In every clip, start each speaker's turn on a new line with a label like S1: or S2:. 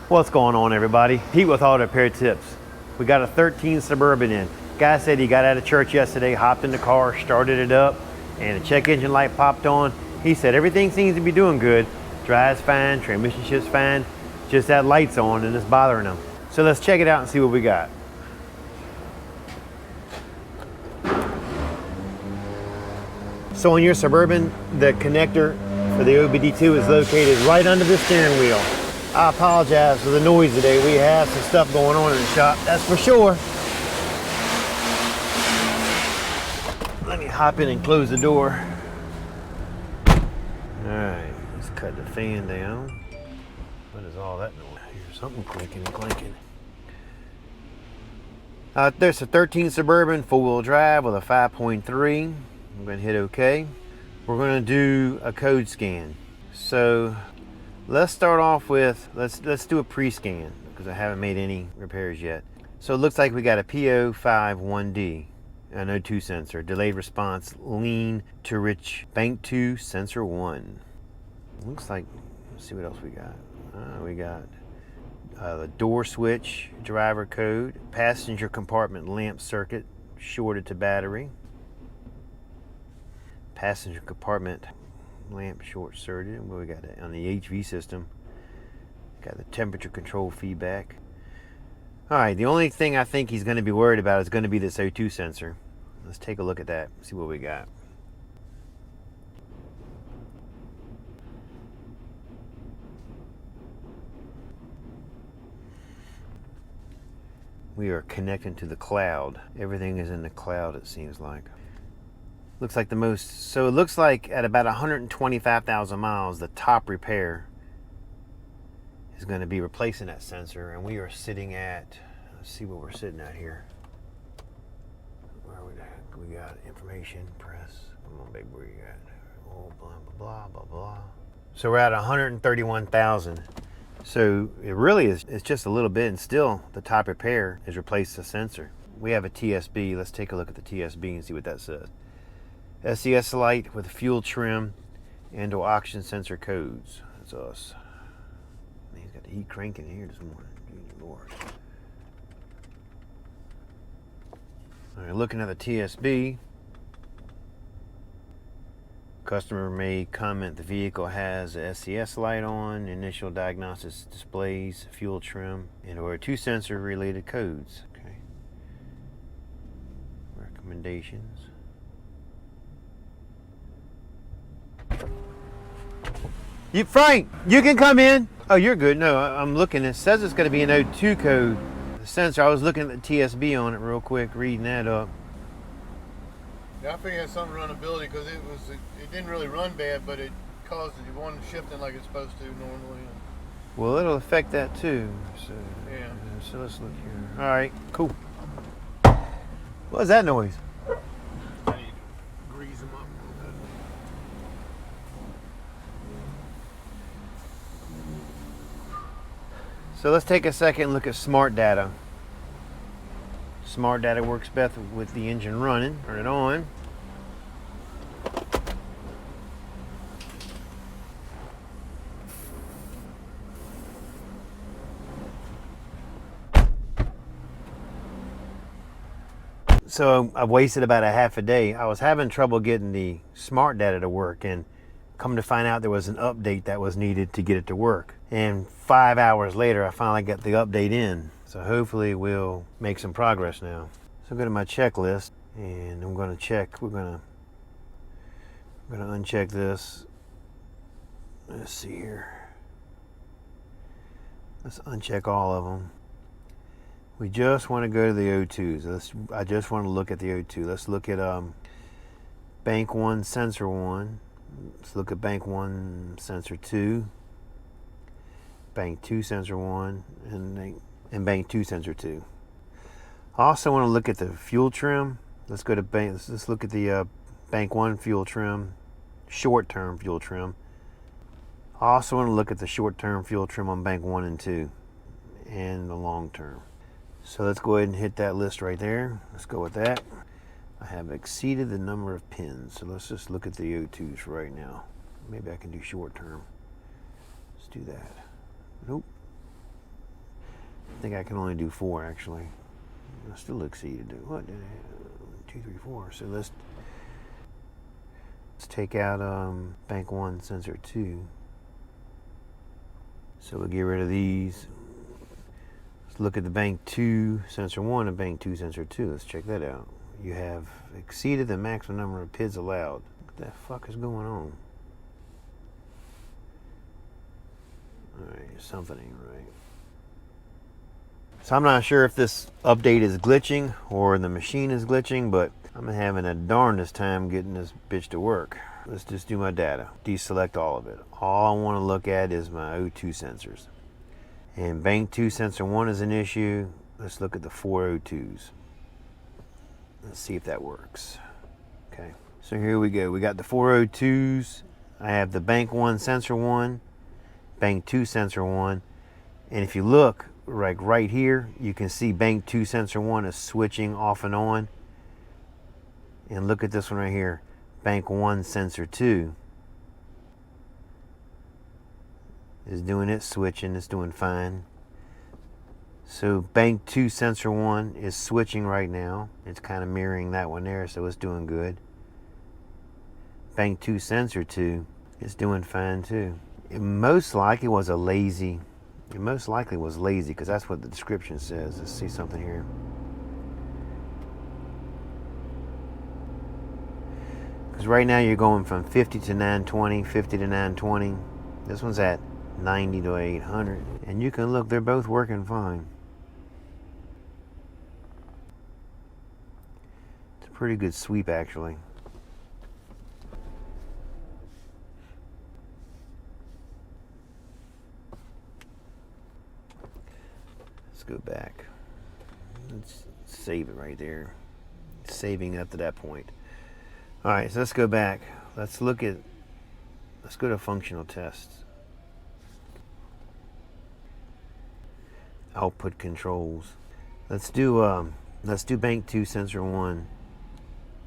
S1: What's going on, everybody? Pete with Auto Repair Tips. We got a 13 Suburban in. Guy said he got out of church yesterday, hopped in the car, started it up, and the check engine light popped on. He said everything seems to be doing good. Drives fine, transmission shifts fine, just that light's on and it's bothering him. So let's check it out and see what we got. So on your Suburban, the connector for the OBD2 is located right under the steering wheel. I apologize for the noise today. We have some stuff going on in the shop, that's for sure. Let me hop in and close the door. All right, let's cut the fan down. What is all that noise? I hear something clinking and clanking. There's a 13 Suburban four-wheel drive with a 5.3. I'm going to hit OK. We're going to do a code scan. So let's start off with, let's do a pre-scan because I haven't made any repairs yet. So it looks like we got a P051D, an O2 sensor, delayed response, lean to rich, bank 2 sensor 1. Looks like, let's see what else we got. We got the door switch, driver code, passenger compartment lamp circuit, shorted to battery. Passenger compartment lamp short circuited. What we got on the HV system? Got the temperature control feedback. All right, the only thing I think he's going to be worried about is going to be this O2 sensor. Let's take a look at that, see what we got. We are connecting to the cloud. Everything is in the cloud, it seems like. Looks like the most, so it looks like at about 125,000 miles, the top repair is going to be replacing that sensor, and we are sitting at, let's see what we're sitting at here. Where are we at? We got information, press, come on baby, where you at? Oh, blah, blah, blah, blah, blah. So we're at 131,000. So it really is, it's just a little bit, and still the top repair is replace the sensor. We have a TSB, let's take a look at the TSB and see what that says. SES light with fuel trim and or oxygen sensor codes. That's us. Man, he's got the heat cranking here this morning. Good Lord. All right, looking at the TSB. Customer may comment the vehicle has a SES light on, initial diagnosis displays, fuel trim, and or 2 sensor related codes. Okay. Recommendations. Frank, you can come in. Oh, you're good. No, I'm looking. It says it's going to be an O2 code. The sensor, I was looking at the TSB on it real quick, reading that up.
S2: Yeah, I figured it had some runnability because it didn't really run bad, but it caused it one shifting like it's supposed to normally.
S1: Well, it'll affect that too. So,
S2: yeah.
S1: So let's look here. All right, cool. What was that noise?
S2: I need to grease them up a little bit.
S1: So let's take a second and look at smart data. Smart data works best with the engine running. Turn it on. So I've wasted about a half a day. I was having trouble getting the smart data to work, and come to find out there was an update that was needed to get it to work. And 5 hours later, I finally got the update in. So hopefully we'll make some progress now. So go to my checklist, and I'm going to check. I'm going to uncheck this. Let's see here. Let's uncheck all of them. We just want to go to the O2s. I just want to look at the O2. Let's look at bank 1 sensor 1. Let's look at bank 1 sensor 2. Bank 2 sensor 1 and bank 2 sensor 2. I also want to look at the fuel trim. Let's go to bank. Let's look at the bank 1 fuel trim, short-term fuel trim. I also want to look at the short-term fuel trim on bank 1 and 2 and the long-term. So let's go ahead and hit that list right there. Let's go with that. I have exceeded the number of pins. So let's just look at the O2s for right now. Maybe I can do short term. Let's do that. Nope. think I can only do 4 actually. I still exceeded it. What? 2, 3, 4. So let's take out bank 1 sensor 2. So we'll get rid of these. Let's look at the bank 2 sensor 1 and bank 2 sensor 2. Let's check that out. You have exceeded the maximum number of PIDs allowed. What the fuck is going on? Alright, something ain't right. So I'm not sure if this update is glitching or the machine is glitching, but I'm having a darndest time getting this bitch to work. Let's just do my data. Deselect all of it. All I want to look at is my O2 sensors. And bank 2 sensor 1 is an issue. Let's look at the 4 O2s. Let's see if that works. Okay, so here we go. We got the 4 O2s. I have the bank 1 sensor 1, bank 2 sensor 1. And if you look, like right here, you can see bank 2 sensor 1 is switching off and on. And look at this one right here, bank 1 sensor 2 is doing its switching, it's doing fine. So bank 2 sensor 1 is switching right now. It's kind of mirroring that one there, so it's doing good. Bank 2 sensor 2 is doing fine too. It most likely was lazy because that's what the description says. Let's see something here. Because right now you're going from 50 to 920, 50 to 920. This one's at 90 to 800. And you can look, they're both working fine. It's a pretty good sweep actually. Let's go back. Let's save it right there. Saving up to that point. All right, so let's go back. Let's go to functional tests. Output controls. Let's do bank 2 sensor 1.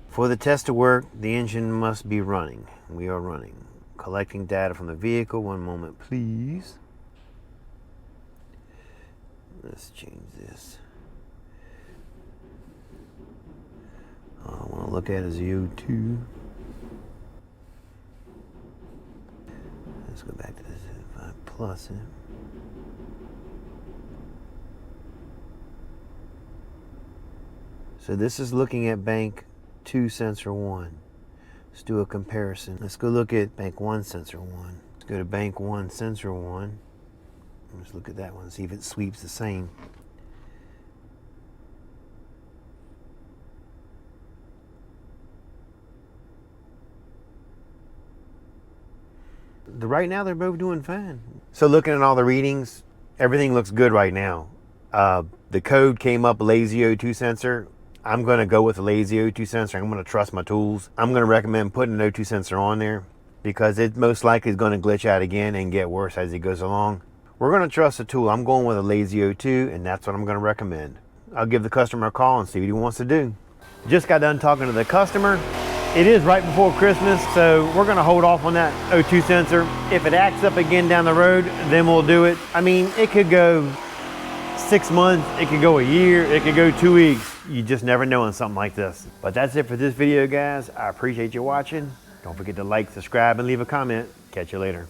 S1: For the test to work, the engine must be running. We are running. Collecting data from the vehicle. One moment, please. Let's change this. All I want to look at is the O2. Let's go back to this 5 plus. So this is looking at bank 2 sensor 1. Let's do a comparison. Let's go look at bank 1 sensor 1. Let's go to bank 1 sensor 1. Let's look at that one, see if it sweeps the same. Right now they're both doing fine. So looking at all the readings, everything looks good right now. The code came up lazy O2 sensor. I'm going to go with a lazy O2 sensor. I'm going to trust my tools. I'm going to recommend putting an O2 sensor on there because it most likely is going to glitch out again and get worse as it goes along. We're going to trust the tool. I'm going with a lazy O2, and that's what I'm going to recommend. I'll give the customer a call and see what he wants to do. Just got done talking to the customer. It is right before Christmas, so we're going to hold off on that O2 sensor. If it acts up again down the road, then we'll do it. I mean, it could go 6 months, it could go a year, it could go 2 weeks. You just never know on something like this. But that's it for this video, guys. I appreciate you watching. Don't forget to like, subscribe, and leave a comment. Catch you later.